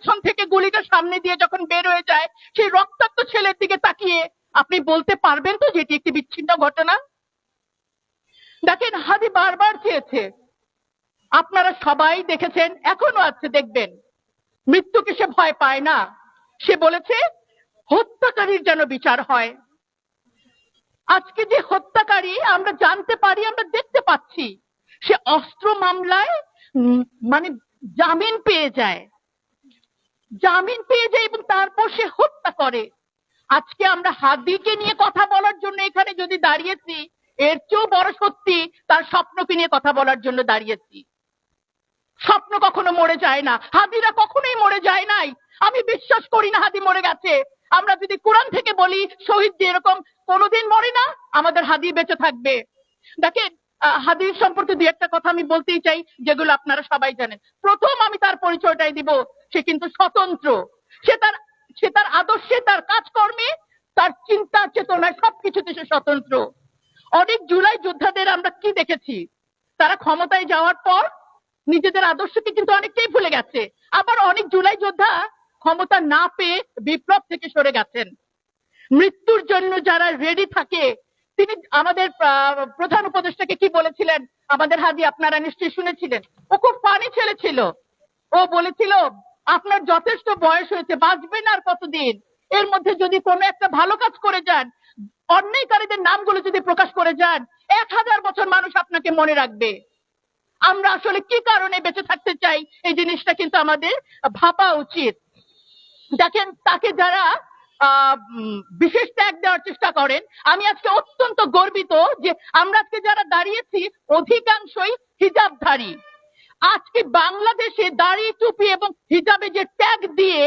পেছন থেকে গুলিটা সামনে দিয়ে যখন বের হয়ে যায়, সেই রক্তাক্ত ছেলের দিকে তাকিয়ে আপনি বলতে পারবেন তো যে এটি একটি বিচ্ছিন্ন ঘটনা? দেখেন, হাদি বারবার চেয়েছে, আপনারা সবাই দেখেছেন, এখনো আছে, দেখবেন, মৃত্যুকে সে ভয় পায় না। সে বলেছে হত্যাকারীর যেন বিচার হয়। আজকে যে হত্যাকারী আমরা জানতে পারি, আমরা দেখতে পাচ্ছি, সে অস্ত্র মামলায় মানে জামিন পেয়ে যায় এবং তারপর সে হত্যা করে। আজকে আমরা হাদিকে নিয়ে কথা বলার জন্য এখানে যদি দাঁড়িয়েছি, এর চেয়েও বড় সত্যি তার স্বপ্নকে নিয়ে কথা বলার জন্য দাঁড়িয়েছি। স্বপ্ন কখনো মরে যায় না, হাদিরা কখনোই মরে যায় নাই। আমি বিশ্বাস করি না হাদি মরে গেছে। আমরা যদি কোরআন থেকে বলি শহীদ যে এরকম কোনোদিন মরে না, আমাদের হাদি বেঁচে থাকবে। দেখেন, হাদির সম্পর্কে দুই একটা কথা আমি বলতেই চাই, যেগুলো আপনারা সবাই জানেন। প্রথম আমি তার পরিচয়টাই দিব, সে কিন্তু স্বতন্ত্র। সে তার আদর্শে, তার কাজকর্মে, তার চিন্তা চেতনায় সবকিছুতে সে স্বতন্ত্র। অনেক জুলাই যোদ্ধাদের আমরা কি দেখেছি, তারা ক্ষমতায় যাওয়ার পর নিজেদের আদর্শকে কিন্তু অনেকটাই ভুলে গেছে। আবার অনেক জুলাই যোদ্ধা ক্ষমতা না পেয়ে বিপ্লব থেকে সরে গেছেন। মৃত্যুর জন্য যারা রেডি থাকে, তিনি আমাদের প্রধান উপদেষ্টাকে কি বলেছিলেন, আমাদের হাদি আপনারা নিশ্চয়ই শুনেছিলেন। ও খুব ফানি ছেলে ছিল। ও বলেছিল, আপনার যথেষ্ট বয়স হয়েছে, বাঁচবেন আর কতদিন, এর মধ্যে যদি কোনো একটা ভালো কাজ করে যান, অন্যায়কারীদের নামগুলো যদি প্রকাশ করে যান, 1000 বছর মানুষ আপনাকে মনে রাখবে। আমরা আসলে কি কারণে বেঁচে থাকতে চাই, এই জিনিসটা কিন্তু আমাদের ভাবা উচিত। দেখেন, তাকে যারা বিশেষ ত্যাগ দেওয়ার চেষ্টা করেন, আমি আজকে অত্যন্ত গর্বিত যে আমরা আজকে যারা দাঁড়িয়েছি অধিকাংশই হিজাবধারী। আজকে বাংলাদেশে দাড়ি, টুপি এবং হিজাবে যে ট্যাগ দিয়ে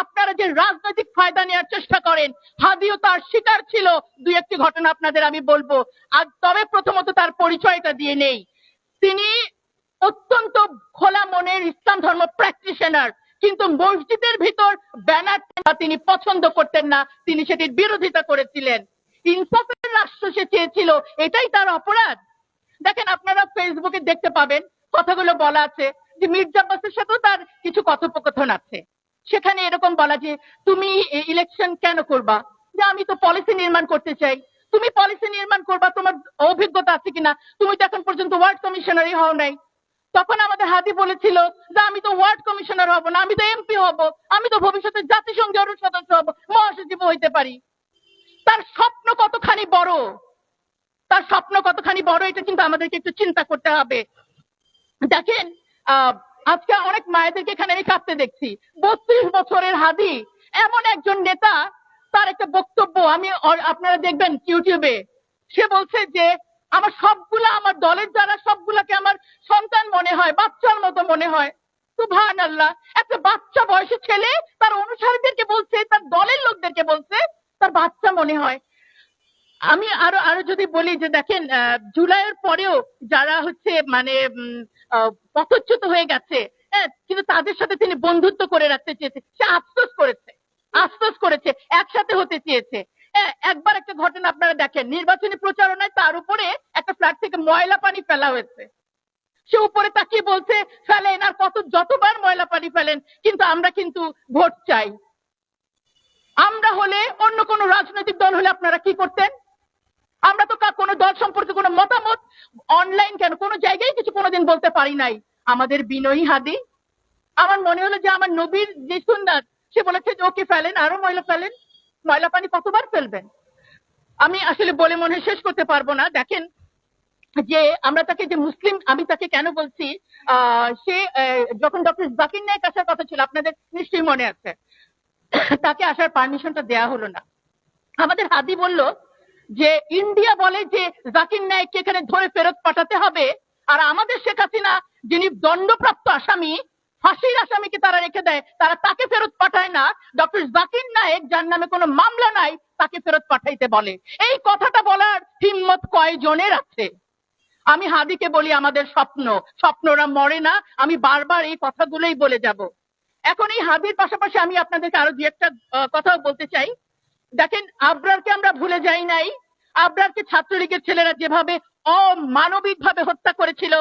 আপনারা যে রাজনৈতিক ফায়দা নেওয়ার চেষ্টা করেন, হাদিও তার শিকার ছিল। দুই একটি ঘটনা আপনাদের আমি বলবো। আর তবে প্রথমত তার পরিচয়টা দিয়ে নেই। তিনি অত্যন্ত খোলা মনের ইসলাম ধর্ম প্র্যাকটিশনার, কিন্তু মসজিদের ভিতর ব্যানার তিনি পছন্দ করতেন না, তিনি সেটির বিরোধিতা করেছিলেন। ইনসাফের রাষ্ট্র সে চেয়েছিল, এটাই তার অপরাধ। দেখেন, আপনারা ফেসবুকে দেখতে পাবেন কথাগুলো বলা আছে যে মির্জা আব্বাসের সাথেও তার কিছু কথোপকথন আছে। সেখানে এরকম বলা যে তুমি ইলেকশন কেন করবা, যে আমি তো পলিসি নির্মাণ করতে চাই। তুমি পলিসি নির্মাণ করবা, তোমার অভিজ্ঞতা আছে কিনা? তুমি তো এখন পর্যন্ত ওয়ার্ড কমিশনারই হও নাই। তখন আমাদের হাদি বলেছিল যে আমি তো ওয়ার্ড কমিশনার হব না, আমি তো এমপি হব, আমি তো ভবিষ্যতে জাতিসংঘের সদস্য হব, মহাসচিব হইতে পারি। তার স্বপ্ন কতখানি বড়, এটা কিন্তু আমাদেরকে একটু চিন্তা করতে হবে। দেখেন, আজকে অনেক মায়েদেরকে এখানে আমি কাঁদতে দেখছি। 32 বছরের হাদি এমন একজন নেতা, তার একটা বক্তব্য আপনারা দেখবেন ইউটিউবে। সে বলছে যে আমার দলের যারা সবগুলাকে আমার সন্তান মনে হয়, বাচ্চার মতো মনে হয়। সুবহানাল্লাহ, একটা বাচ্চা বয়সী ছেলে তার অনুসারীদেরকে বলছে, তার দলের লোকদেরকে বলছে তার বাচ্চা মনে হয়। আমি আরো যদি বলি যে দেখেন, জুলাইয়ের পরেও যারা মানে পথচ্যুত হয়ে গেছে, কিন্তু তাদের সাথে তিনি বন্ধুত্ব করে রাখতে চেয়েছে। সে আফসোস করেছে, একসাথে হতে চেয়েছে। একবার একটা ঘটনা আপনারা দেখেন, নির্বাচনী প্রচারণায় তার উপরে একটা ফ্ল্যাট থেকে ময়লা পানি ফেলা হয়েছে। সে উপরে তাকিয়ে বলছে, ফেলেন, আর যতবার ময়লা পানি ফেলেন, কিন্তু আমরা কিন্তু ভোট চাই। আমরা হলে, অন্য কোনো রাজনৈতিক দল হলে আপনারা কি করতেন? আমরা তো কোনো দল সম্পর্কে কোনো মতামত অনলাইন কেন কোনো জায়গায় কিছু কোনোদিন বলতে পারি নাই। আমাদের বিনয়ী হাদি, আমার মনে হলো যে আমার নবীর যে সুন্নাত, সে বলেছে যে ওকে ফেলেন, আরো ময়লা ফেলেন। ময়লা পানি কতবার ফেলবেন? আমি আসলে বলে মনে শেষ করতে পারবো না। দেখেন, যে আমরা তাকে যে মুসলিম, আমি তাকে কেন বলছি, সে যখন ডক্টর জাকির নায়েক আসার কথা ছিল, আপনাদের নিশ্চয়ই মনে আছে, তাকে আসার পারমিশনটা দেয়া হলো না। আমাদের হাদি বলল যে ইন্ডিয়া বলে যে জাকির নায়েককে এখানে ধরে ফেরত পাঠাতে হবে, আর আমাদের শেখ হাসিনা যিনি দণ্ডপ্রাপ্ত আসামি, ফাঁসির আসামিকে তারা রেখে দেয়, তারা তাকে ফেরত পাঠায় না। ডক্টর জাকির নায়েক, যার নামে কোনো মামলা নাই, তাকে ফেরত পাঠাইতে বলে। এই কথাটা বলার হিম্মত কয়জনের আছে? আমি হাদিকে বলি, আমাদের স্বপ্নরা মরে না। আমি বারবার এই কথাগুলোই বলে যাব। এখন এই হাদির পাশাপাশি আমি আপনাদেরকে আরো দু একটা কথাও বলতে চাই। দেখেন, আবরারকে আমরা ভুলে যাই নাই। আবরারকে ছাত্রলীগের ছেলেরা যেভাবে অমানবিক ভাবে হত্যা করেছিল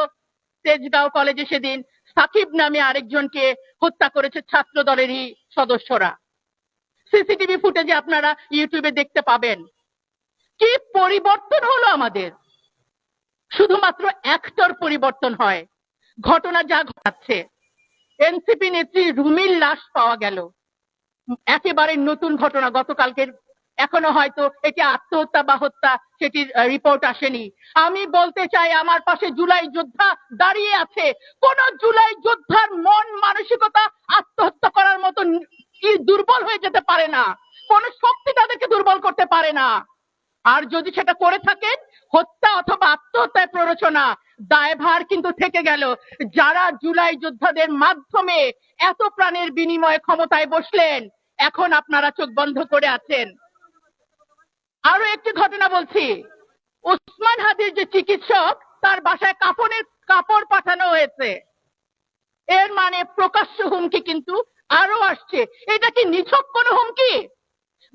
তেজগাঁও কলেজে সেদিন, সাকিব নামে আরেকজনকে হত্যা করেছে ছাত্র দলেরই সদস্যরা। সিসিটিভি ফুটেজে আপনারা ইউটিউবে দেখতে পাবেন। কি পরিবর্তন হলো আমাদের! শুধুমাত্র একটার পরিবর্তন হয়। ঘটনা যা ঘটাচ্ছে, এনসিপি নেত্রী রুমির লাশ পাওয়া গেল, একেবারে নতুন ঘটনা। গতকালকের, এখনো হয়তো এটি আত্মহত্যা বা হত্যা সেটির রিপোর্ট আসেনি। আমি বলতে চাই, আমার পাশে জুলাই যোদ্ধা দাঁড়িয়ে আছে। কোন জুলাই যোদ্ধার মন মানসিকতা আত্মহত্যা করার মতো দুর্বল হয়ে যেতে পারে না। কোন শক্তি তাদেরকে দুর্বল করতে পারে না। আর যদি সেটা করে থাকেন, হত্যা অথবা আত্মহত্যায় প্ররোচনা, দায়ভার কিন্তু থেকে গেল যারা জুলাই যোদ্ধাদের মাধ্যমে এত প্রাণের বিনিময়ে ক্ষমতায় বসলেন। এখন আপনারা চোখ বন্ধ করে আছেন। আরো একটি ঘটনা বলছি। ওসমান হাদির যে চিকিৎসক, তার বাসায় কাপড় পাঠানো হয়েছে। এর মানে প্রকাশ্য হুমকি কিন্তু আরো আসছে। এটা কি নিছক কোনো হুমকি?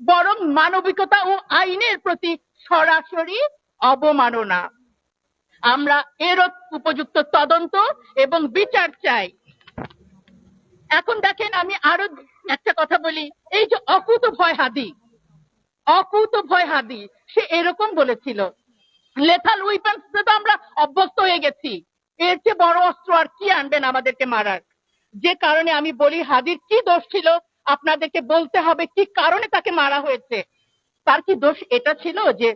বরং মানবিকতা ও আইনের প্রতি সরাসরি অবমাননা। আমরা এর উপযুক্ত তদন্ত এবং বিচার চাই। এখন দেখেন, আমি আরো একটা কথা বলি। এই যে অকুতোভয় হাদি, সে এরকম বলেছিল, লেথাল উইপেন্স তো আমরা অভ্যস্ত হয়ে গেছি, এর চেয়ে বড় অস্ত্র আর কি আনবেন আমাদেরকে মারার। যে কারণে আমি বলি, হাদির কি দোষ ছিল আপনাদেরকে বলতে হবে, কি কারণে তাকে মারা হয়েছে। তার কি দোষ এটা ছিল যে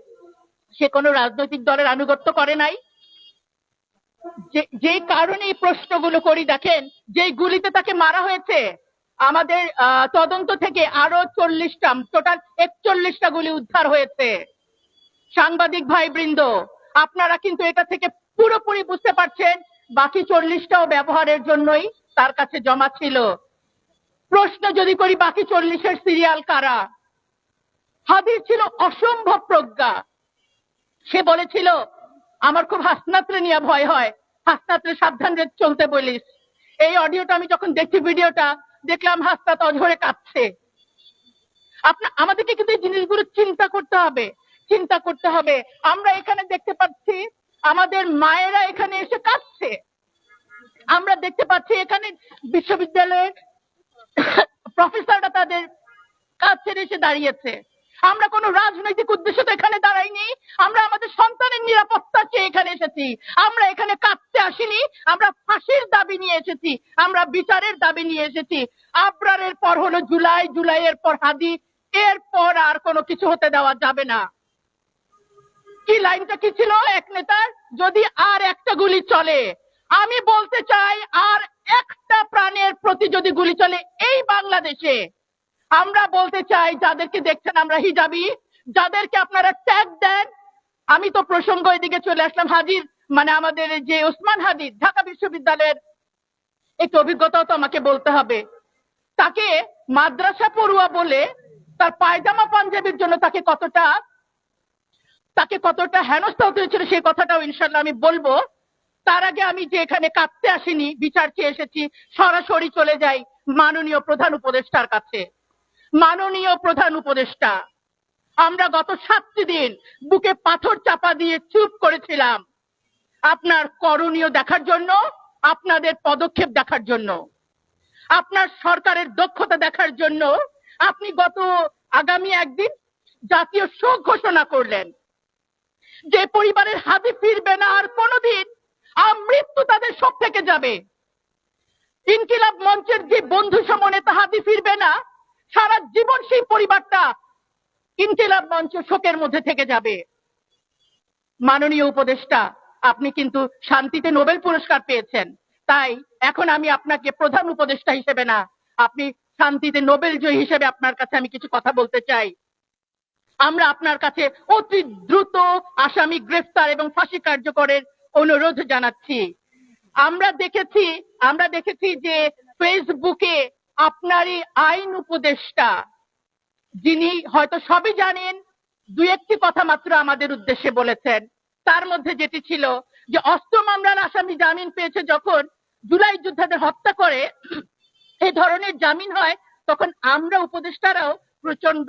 সে কোনো রাজনৈতিক দলের আনুগত্য করে নাই? যে কারণে এই প্রশ্নগুলো করি, দেখেন যেই গুলিতে তাকে মারা হয়েছে, আমাদের তদন্ত থেকে আরো 40টা, টোটাল 41টা গুলি উদ্ধার হয়েছে। সাংবাদিক ভাই বৃন্দ, আপনারা কিন্তু এটা থেকে পুরোপুরি বুঝতে পারছেন বাকি 40টাও ব্যবহারের জন্যই তার কাছে জমা ছিল। প্রশ্ন যদি করি, বাকি 40-এর সিরিয়াল কারা? হাদির ছিল অসম্ভব প্রজ্ঞা। সে বলেছিল, আমার খুব হাসনাত্রে নিয়ে ভয় হয়, হাসনাত্রে সাবধানে চলতে বলিস। এই অডিওটা আমি যখন দেখি, ভিডিওটা দেখলাম, হাসনাত অঝরে কাঁদছে। আমাদেরকে কিন্তু এই জিনিসগুলো চিন্তা করতে হবে। আমরা এখানে দেখতে পাচ্ছি আমাদের মায়েরা এখানে এসে কাঁদছে। আমরা দেখতে পাচ্ছি এখানে বিশ্ববিদ্যালয়ের প্রফেসররা তাদের কাজ ছেড়ে এসে দাঁড়িয়েছে। আমরা কোনো রাজনৈতিক উদ্দেশ্য তো এখানে দাঁড়াইনি। আমরা আমাদের সন্তানের নিরাপত্তা চেয়ে এখানে এসেছি। আমরা এখানে কাঁদতে আসিনি। আমরা ফাঁসির দাবি নিয়ে এসেছি, আমরা বিচারের দাবি নিয়ে এসেছি। আবরারের পর হলো জুলাই, জুলাইয়ের পর হাদি, এরপর আর কোনো কিছু হতে দেওয়া যাবে না। কি লাইনটা কি ছিল এক নেতার? যদি আর একটা গুলি চলে, আমি বলতে চাই, আর একটা প্রাণের প্রতি যদি গুলি চলে এই বাংলাদেশে, আমরা বলতে চাই, যাদেরকে দেখছেন আমরা হিজাবি, যাদেরকে আপনারা ট্যাগ দেন, আমি তো প্রসঙ্গ এদিকে চলে আসলাম। হাজির মানে আমাদের যে ওসমান হাদির ঢাকা বিশ্ববিদ্যালয়ের একটু অভিজ্ঞতাও তো আমাকে বলতে হবে। তাকে মাদ্রাসা পড়ুয়া বলে তার পায়জামা পাঞ্জাবির জন্য তাকে কতটা হেনস্থা হতে হয়েছিল, সেই কথাটাও ইনশাল্লাহ আমি বলবো। তার আগে আমি যে এখানে কাঁদতে আসিনি, বিচার চেয়ে এসেছি, সরাসরি চলে যাই মাননীয় প্রধান উপদেষ্টার কাছে। মাননীয় প্রধান উপদেষ্টা, আমরা গত 7টি দিন বুকে পাথর চাপা দিয়ে চুপ করেছিলাম আপনার করণীয় দেখার জন্য, আপনাদের পদক্ষেপ দেখার জন্য, আপনার সরকারের দক্ষতা দেখার জন্য। আপনি আগামী একদিন জাতীয় শোক ঘোষণা করলেন। যে পরিবারের হাদি ফিরবে না আর কোনোদিন, মৃত্যু তাদের শোক থেকে যাবে। ইনকিলাব মঞ্চের যে বন্ধু সমনেতা হাদি ফিরবে না, সারা জীবন সেই পরিবারটা ইনকিলাব মঞ্চ শোকের মধ্যে থেকে যাবে। মাননীয় উপদেষ্টা, আপনি কিন্তু শান্তিতে নোবেল পুরস্কার পেয়েছেন, তাই এখন আমি আপনাকে প্রধান উপদেষ্টা হিসেবে না, আপনি শান্তিতে নোবেল জয়ী হিসেবে আপনার কাছে আমি কিছু কথা বলতে চাই। আমরা আপনার কাছে অতি দ্রুত আসামি গ্রেফতার এবং ফাঁসি কার্যকরের অনুরোধ জানাচ্ছি। আমরা দেখেছি যে ফেসবুকে আপনারই আইন উপদেষ্টা, যিনি হয়তো সবই জানেন, 2-1টি কথা মাত্র আমাদের উদ্দেশ্যে বলেছেন। তার মধ্যে যেটি ছিল যে অস্ত্র মামলার আসামি জামিন পেয়েছে যখন জুলাই যোদ্ধাদের হত্যা করে, এই ধরনের জামিন হয়, তখন আমরা উপদেষ্টারাও প্রচন্ড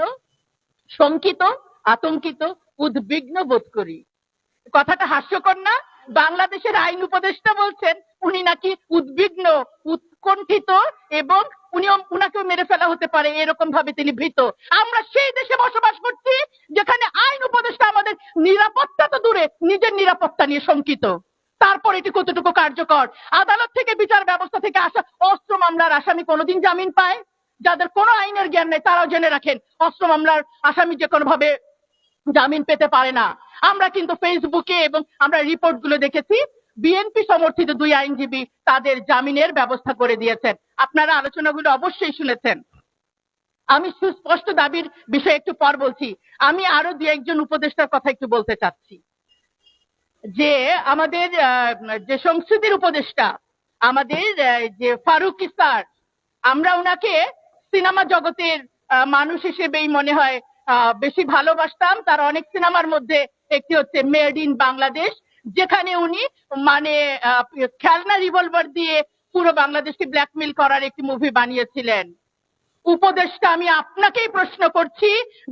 শঙ্কিত, আতঙ্কিত, উদ্বিগ্ন বোধ করি। কথাটা হাস্যকর না? বাংলাদেশের আইন উপদেষ্টা বলছেন উনি নাকি উদ্বিগ্ন, উৎকণ্ঠিত এবং উনাকেও মেরে ফেলা হতে পারে এরকম ভাবে তিনি ভীত। আমরা সেই দেশে বসবাস করছি যেখানে আইন উপদেষ্টা আমাদের নিরাপত্তা তো দূরে নিজের নিরাপত্তা নিয়ে শঙ্কিত। তারপর এটি কতটুকু কার্যকর? আদালত থেকে বিচার ব্যবস্থা থেকে আসা অস্ত্র মামলার আসামি কোনোদিন জামিন পায়? যাদের কোনো আইনের জ্ঞান নেই তারাও জেনে রাখেন অস্ত্র মামলার আসামি যে কোনো ভাবে জামিন পেতে পারে না। আমরা কিন্তু ফেসবুকে এবং আমরা রিপোর্ট গুলো দেখেছি বিএনপি সমর্থিত 2 আইনজীবী তাদের জামিনের ব্যবস্থা করে দিয়েছেন। আপনারা আলোচনাগুলো অবশ্যই শুনেছেন। আমি সুস্পষ্ট দাবির বিষয়ে একটু পর বলছি। আমি আরো 2-1 জন উপদেষ্টার কথা একটু বলতে চাচ্ছি যে আমাদের যে সংসদীয় উপদেষ্টা আমাদের যে ফারুকী স্যার, আমরা ওনাকে সিনেমা জগতের মানুষ হিসেবেই মনে হয় বেশি ভালোবাসতাম। তার অনেক সিনেমার মধ্যে একটি হচ্ছে মেড ইন বাংলাদেশ, যেখানে উনি মানে খেলনা রিভলভার দিয়ে পুরো বাংলাদেশকে ব্ল্যাকমেল করার একটি মুভি বানিয়েছিলেন। উপদেষ্টা, আমি আপনাকেই প্রশ্ন করছি,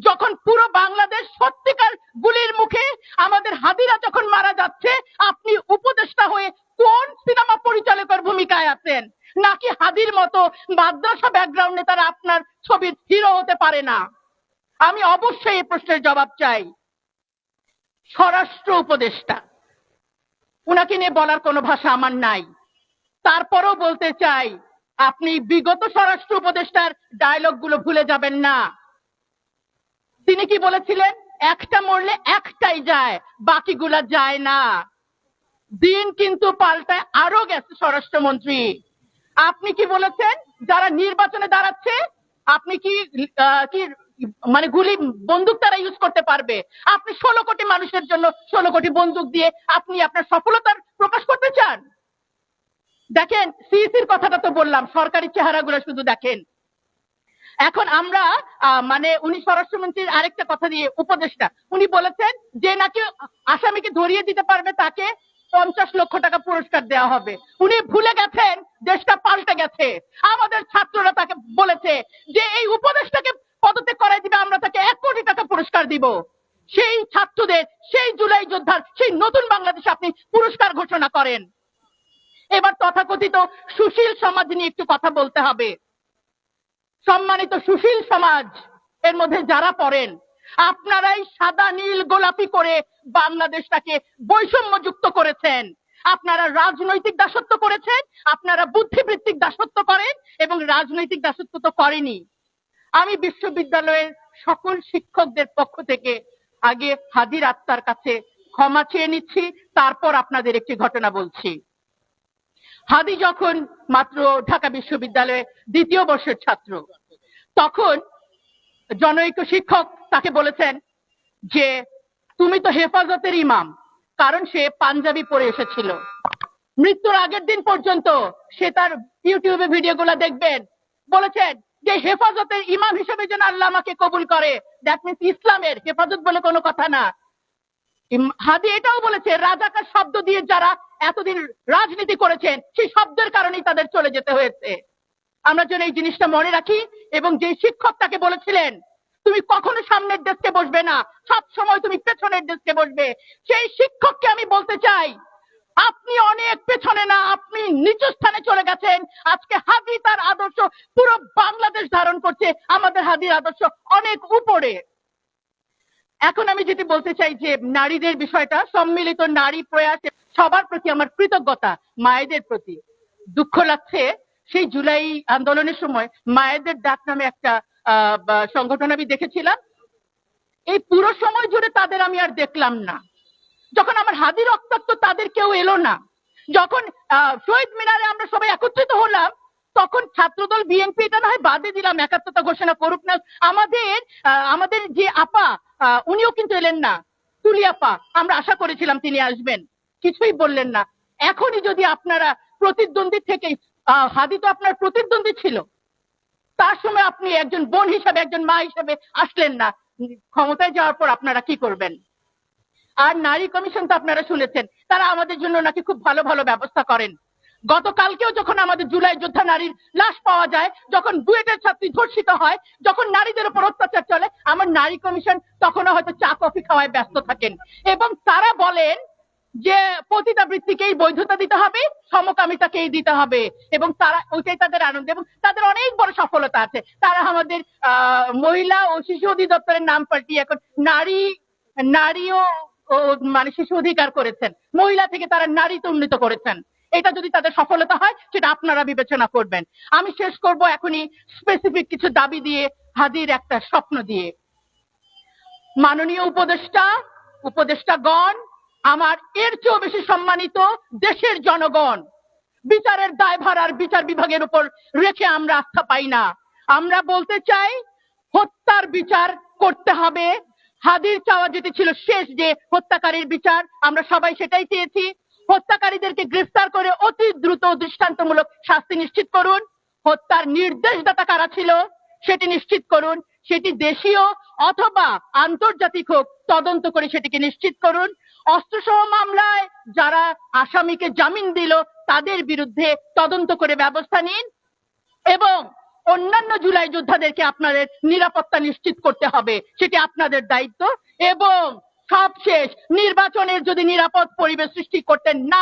যখন পুরো বাংলাদেশ সত্যিকার গুলির মুখে আমাদের হাদিরা যখন মারা যাচ্ছে, আপনি উপদেষ্টা হয়ে কোন সিনেমা পরিচালকের ভূমিকায় আছেন? নাকি হাদির মতো মাদ্রাসা ব্যাকগ্রাউন্ডে তারা আপনার ছবির হিরো হতে পারে না? আমি অবশ্যই এই প্রশ্নের জবাব চাই। স্বরাষ্ট্র উপদেষ্টা, উনাকে নিয়ে বলার কোনো ভাষা আমার নাই। তারপরও বলতে চাই, আপনি বিগত স্বরাষ্ট্র উপদেষ্টার ডায়লগ গুলো ভুলে যাবেন না। তিনি কি বলেছিলেন? একটা মরলে একটাই যায়, বাকিগুলা যায় না। দিন কিন্তু পাল্টায় আরো গেছে স্বরাষ্ট্রমন্ত্রী। আপনি কি বলেছেন? যারা নির্বাচনে দাঁড়াচ্ছে আপনি কি মানে গুলি বন্দুক তারা ইউজ করতে পারবে? আপনি 16 কোটি মানুষের জন্য 16 কোটি বন্দুক দিয়ে আপনি আপনার সফলতার প্রকাশ করতে চান? দেখেন, সিইসির কথাটা তো বললাম, সরকারি চেহারাগুলো শুধু দেখেন। এখন আমরা মানে উনি স্বরাষ্ট্রমন্ত্রীর আরেকটা কথা দিয়ে উপদেষ্টা, উনি বলেছেন যে নাকি আসামিকে ধরিয়ে দিতে পারবে তাকে 50 লক্ষ টাকা পুরস্কার দেওয়া হবে। উনি ভুলে গেছেন দেশটা পাল্টে গেছে। আমাদের ছাত্ররা তাকে বলেছে যে এই উপদেষ্টাকে পদত্যাগ করাই দিবে, আমরা তাকে 1 কোটি টাকা পুরস্কার দিব। সেই ছাত্রদের, সেই জুলাই যোদ্ধার, সেই নতুন বাংলাদেশ আপনি পুরস্কার ঘোষণা করেন। এবার তথাকথিত সুশীল সমাজ নিয়ে একটু কথা বলতে হবে। সম্মানিত সুশীল সমাজ এর মধ্যে যারা পড়েন, আপনারাই সাদা নীল গোলাপি করে বাংলাদেশটাকে বৈষম্যযুক্ত করেছেন। আপনারা রাজনৈতিক দাসত্ব করেছেন, আপনারা বুদ্ধিবৃত্তিক দাসত্ব করেন এবং রাজনৈতিক দাসত্ব তো করেনি। আমি বিশ্ববিদ্যালয়ের সকল শিক্ষকদের পক্ষ থেকে আগে হাদির আত্মার কাছে ক্ষমা চেয়ে নিচ্ছি, তারপর আপনাদের একটি ঘটনা বলছি। হাদি যখন মাত্র ঢাকা বিশ্ববিদ্যালয়ে 2য় বর্ষের ছাত্র, তখন জনৈক শিক্ষক তাকে বলেছেন যে তুমি তো হেফাজতের ইমাম, কারণ সে পাঞ্জাবি পরে এসেছিল। মৃত্যুর আগের দিন পর্যন্ত সে তার ইউটিউবে ভিডিওগুলো দেখবেন, বলেছেন যে হেফাজতের ইমাম হিসেবে যেন আল্লাহ আমাকে কবুল করে। দ্যাট মিনস ইসলামের হেফাজত বলে কোনো কথা না। হাদি এটাও বলেছে রাজাকার শব্দ দিয়ে যারা এতদিন রাজনীতি করেছেন সেই শব্দের কারণেই তাদের চলে যেতে হয়েছে। আমরা যেন এই জিনিসটা মনে রাখি। এবং যে শিক্ষক তাকে বলেছিলেন তুমি কখনো সামনের ডেস্কে বসবে না, সব সময় তুমি পেছনের ডেস্কে বসবে, সেই শিক্ষককে আমি বলতে চাই আপনি অনেক পেছনে না, আপনি নিচু স্থানে চলে গেছেন। আজকে হাদি তার আদর্শ পুরো বাংলাদেশ ধারণ করছে, আমাদের হাদির আদর্শ অনেক উপরে। এখন আমি যেটি বলতে চাই যে নারীদের বিষয়টা, সম্মিলিত নারী প্রয়াস, সবার প্রতি আমার কৃতজ্ঞতা, মায়েদের প্রতি। দুঃখ লাগছে সেই জুলাই আন্দোলনের সময় মায়েদের ডাক নামে একটা সংগঠন আমি দেখেছিলাম, এই পুরো সময় জুড়ে তাদের আমি আর দেখলাম না। যখন আমার হাদি রক্তাক্ত তাদের কেউ এলো না। যখন শহীদ মিনারে আমরা সবাই একত্রিত হলাম, তখন ছাত্রদল বিএনপি এটা না হয় বাদে দিলাম, একাত্মতা ঘোষণা করুক না, আমাদের যে আপা উনিও কিন্তু এলেন না, তুলি আপা, আমরা আশা করেছিলাম তিনি আসবেন, কিছুই বললেন না। এখনই যদি আপনারা প্রতিদ্বন্দ্বী থেকে, হাদি তো আপনার প্রতিদ্বন্দ্বী ছিল, তার সময় আপনি একজন বোন হিসাবে, একজন মা হিসাবে আসলেন না, ক্ষমতায় যাওয়ার পর আপনারা কি করবেন? আর নারী কমিশন তো আপনারা শুনেছেন, তারা আমাদের জন্য নাকি খুব ভালো ভালো ব্যবস্থা করেন। গতকালকেও যখন আমাদের জুলাই যোদ্ধা নারীর লাশ পাওয়া যায়, যখন বুয়েটের ছাত্রী ধর্ষিত হয়, যখন নারীদের উপর অত্যাচার চলে, আমার নারী কমিশন তখনও হয়তো চা কফি খাওয়ায় ব্যস্ত থাকেন। এবং তারা বলেন যে পতিতাবৃত্তিকেই বৈধতা দিতে হবে, সমকামিতাকেই দিতে হবে, এবং তারা ওইটাই তাদের আনন্দ, এবং তাদের অনেক বড় সফলতা আছে। তারা আমাদের মহিলা ও শিশু অধিদপ্তরের নাম পাল্টিয়ে এখন নারী ও মানে শিশু অধিকার করেছেন, মহিলা থেকে তারা নারীতে উন্নীত করেছেন। এটা যদি তাদের সফলতা হয় সেটা আপনারা বিবেচনা করবেন। আমি শেষ করব এখনই স্পেসিফিক কিছু দাবি দিয়ে, হাদির একটা স্বপ্ন দিয়ে। মাননীয় উপদেষ্টাগণ, আমার এর চেয়েও বেশি সম্মানিত দেশের জনগণ, বিচারের দায়ভার আর বিচার বিভাগের উপর রেখে আমরা আস্থা পাই না। আমরা বলতে চাই, হত্যার বিচার করতে হবে। হাদির চাওয়া যেটি ছিল শেষ, যে হত্যাকারীর বিচার, আমরা সবাই সেটাই চেয়েছি। হত্যাকারীদেরকে গ্রেফতার করে অতি দ্রুত দৃষ্টান্তমূলক শাস্তি নিশ্চিত করুন। হত্যার নির্দেশদাতা কারা ছিল সেটি নিশ্চিত করুন। সেটি দেশীয় অথবা আন্তর্জাতিক হোক, তদন্ত করে সেটিকে নিশ্চিত করুন। অস্ত্রসহ মামলায় যারা আসামিকে জামিন দিল তাদের বিরুদ্ধে তদন্ত করে ব্যবস্থা নিন, এবং অন্যান্য জুলাই যোদ্ধাদেরকে আপনাদের নিরাপত্তা নিশ্চিত করতে হবে, সেটি আপনাদের দায়িত্ব। এবং সবশেষ, নির্বাচনের যদি নিরাপদ পরিবেশ সৃষ্টি করতে না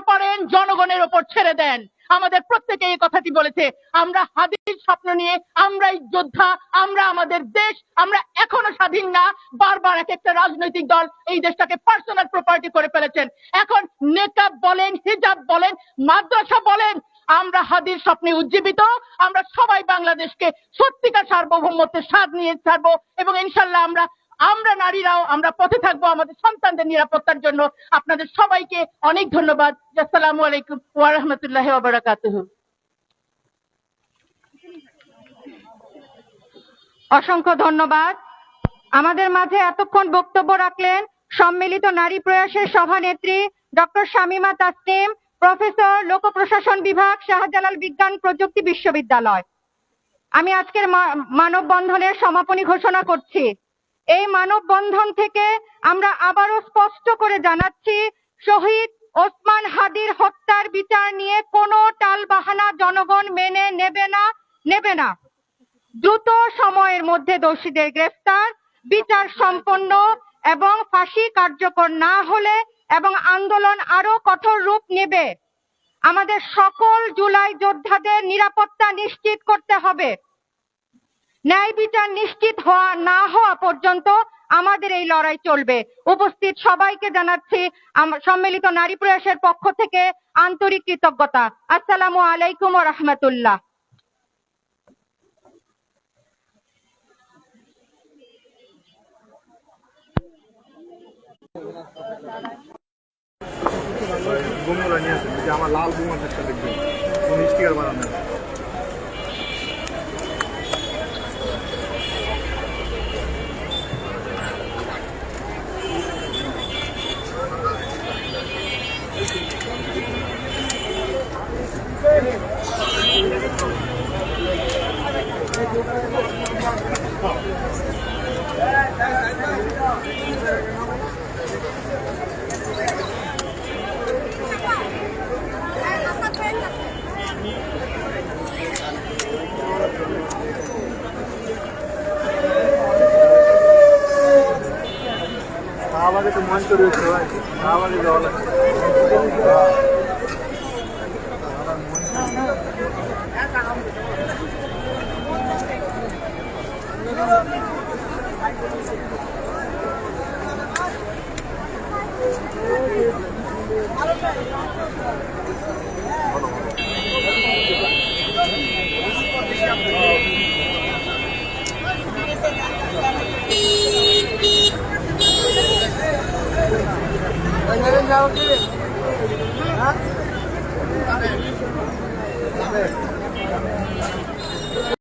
পারেন, জনগণের ওপর ছেড়ে দেন। আমাদের প্রত্যেকে এই কথাটি বলেছে, আমরা হাদির স্বপ্ন নিয়ে, আমরাই যোদ্ধা, আমরা আমাদের দেশ, আমরা এখনো স্বাধীন না। বারবার এক একটা রাজনৈতিক দল এই দেশটাকে পার্সোনাল প্রপার্টি করে ফেলেছেন। এখন নেকাব বলেন, হিজাব বলেন, মাদ্রাসা বলেন, আমরা হাদির স্বপ্নে উজ্জীবিত। আমরা সবাই বাংলাদেশকে সত্যিকার সার্বভৌমত্বের স্বাদ নিয়ে ছাড়বো, এবং ইনশাল্লাহ আমরা নারীরাও আমরা পথে থাকবো আমাদের সন্তানদের নিরাপত্তার জন্য। আপনাদের সবাইকে অনেক ধন্যবাদ। আসসালামু আলাইকুম ওয়া রাহমাতুল্লাহি ওয়া বারাকাতুহু। অসংখ্য ধন্যবাদ। আমাদের মাঝে এতক্ষণ বক্তব্য রাখলেন সম্মিলিত নারী প্রয়াসের সভানেত্রী ডক্টর শামীমা তাসনিম, প্রফেসর, লোক প্রশাসন বিভাগ, শাহজালাল বিজ্ঞান প্রযুক্তি বিশ্ববিদ্যালয়। আমি আজকের মানববন্ধনের সমাপনী ঘোষণা করছি। এই মানববন্ধন থেকে আমরা আবারও স্পষ্ট করে জানাচ্ছি, শহীদ ওসমান হাদির হত্যার বিচার নিয়ে কোনো টালবাহানা জনগণ মেনে নেবে না। দ্রুত সময়ের মধ্যে দোষীদের গ্রেফতার, বিচার সম্পন্ন এবং ফাঁসি কার্যকর না হলে এবং আন্দোলন আরো কঠোর রূপ নেবে। আমাদের সকল জুলাই যোদ্ধাদের নিরাপত্তা নিশ্চিত করতে হবে। ন্যায় বিচার নিশ্চিত না হওয়া পর্যন্ত আমাদের এই লড়াই চলবে। উপস্থিত সবাইকে জানাচ্ছি সম্মিলিত নারী প্রয়াসের পক্ষ থেকে আন্তরিক কৃতজ্ঞতা। আসসালামু আলাইকুম ওয়া রাহমাতুল্লাহ। আমার লাল বুম আছে একটা দেখবেন, কোন স্টিকার বানানো। শাহবাগে তো মঞ্চ রয়েছে ভাই, শাহবাগে যাওয়া লাগছে। যাও কি? হ্যাঁ?